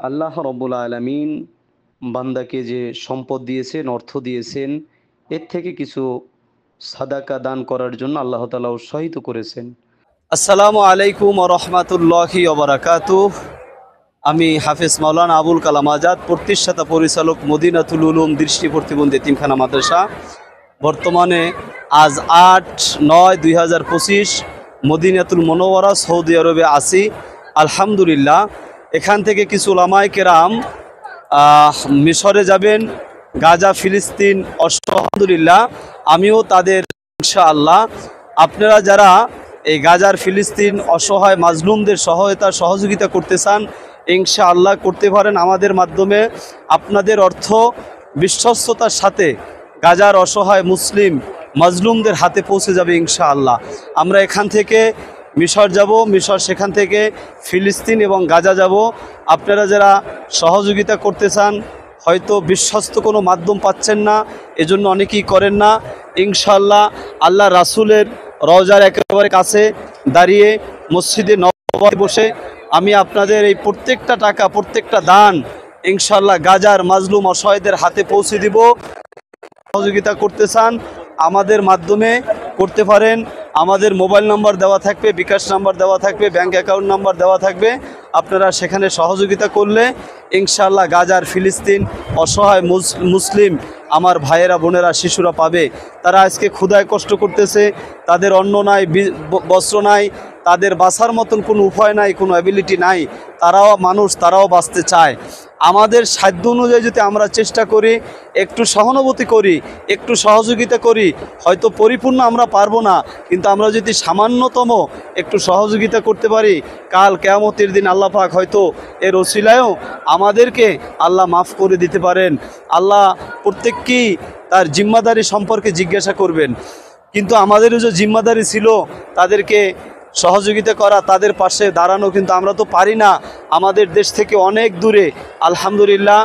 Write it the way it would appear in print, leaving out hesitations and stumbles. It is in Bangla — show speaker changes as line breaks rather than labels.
আল্লাহ রব্বুল আলামিন বান্দাকে যে সম্পদ দিয়েছেন, অর্থ দিয়েছেন, এর থেকে কিছু সাদাকা দান করার জন্য আল্লাহ তাআলা উৎসাহিত করেছেন। আসসালামু আলাইকুম ওয়া রাহমাতুল্লাহি ওয়া বারাকাতুহু। আমি হাফেজ মাওলানা আবুল কালাম আজাদ, প্রতিষ্ঠাতা পরিচালক মদিনাতুল উলুম দৃষ্টি প্রতিবন্ধী এতিমখানা মাদ্রাসা। বর্তমানে আজ 8-9-2025 মদিনাতুল মুনাওয়ারা সৌদি আরবে আছি। আলহামদুলিল্লাহ, এখান থেকে কিছু উলামায়ে কেরাম মিশরে যাবেন, গাজা, ফিলিস্তিন। আলহামদুলিল্লাহ, আমিও তাদের ইনশাআল্লাহ। আপনারা যারা এই গাজার, ফিলিস্তিন অসহায় মাজলুমদের সহযোগিতা করতে চান, ইনশাআল্লাহ করতে পারেন আমাদের মাধ্যমে। আপনাদের অর্থ বিশ্বস্ততার সাথে গাজার অসহায় মুসলিম মাজলুমদের হাতে পৌঁছে যাবে ইনশাআল্লাহ। আমরা এখান থেকে মিশর যাব, মিশর সেখান থেকে ফিলিস্তিন এবং গাজা যাব। আপনারা যারা সহযোগিতা করতে চান, হয়তো বিশ্বস্ত কোনো মাধ্যম পাচ্ছেন না, এজন্য অনেকেই করেন না। ইনশাআল্লাহ আল্লাহ রাসূলের রওজার একেবারে কাছে দাঁড়িয়ে মসজিদে নববী বসে আমি আপনাদের এই প্রত্যেকটা টাকা, প্রত্যেকটা দান ইনশাআল্লাহ গাজার মাজলুম অসহায়দের হাতে পৌঁছে দিব। সহযোগিতা করতে চান আমাদের মাধ্যমে করতে পারেন। আমাদের মোবাইল নাম্বার দেওয়া থাকবে, বিকাশ নাম্বার দেওয়া থাকবে, ব্যাংক অ্যাকাউন্ট নাম্বার দেওয়া থাকবে। আপনারা সেখানে সহযোগিতা করলে ইনশাআল্লাহ গাজার, ফিলিস্তিন অসহায় মুসলিম আমার ভাইয়েরা, বোনেরা, শিশুরা পাবে। তারা আজকে ক্ষুধায় কষ্ট করতেছে, তাদের অন্ন নাই, বস্ত্র নাই, তাদের বাঁচার মতন কোনো উপায় নাই, কোনো অ্যাবিলিটি নাই। তারাও মানুষ, তারাও বাঁচতে চায়। আমাদের সাধ্য অনুযায়ী যদি আমরা চেষ্টা করি, একটু সহানুভূতি করি, একটু সহযোগিতা করি, হয়তো পরিপূর্ণ আমরা পারবো না, কিন্তু আমরা যদি সামান্যতম একটু সহযোগিতা করতে পারি, কাল কিয়ামতের দিন আল্লাহ পাক হয়তো এর ওসিলায়ও আমাদেরকে আল্লাহ মাফ করে দিতে পারেন। আল্লাহ প্রত্যেককেই তার জিম্মাদারি সম্পর্কে জিজ্ঞাসা করবেন। কিন্তু আমাদেরও যে জিম্মাদারি ছিল তাদেরকে সহযোগিতা করা, তাদের পাশে দাঁড়ানো, কিন্তু আমরা তো পারি না। আমাদের দেশ থেকে অনেক দূরে। আলহামদুলিল্লাহ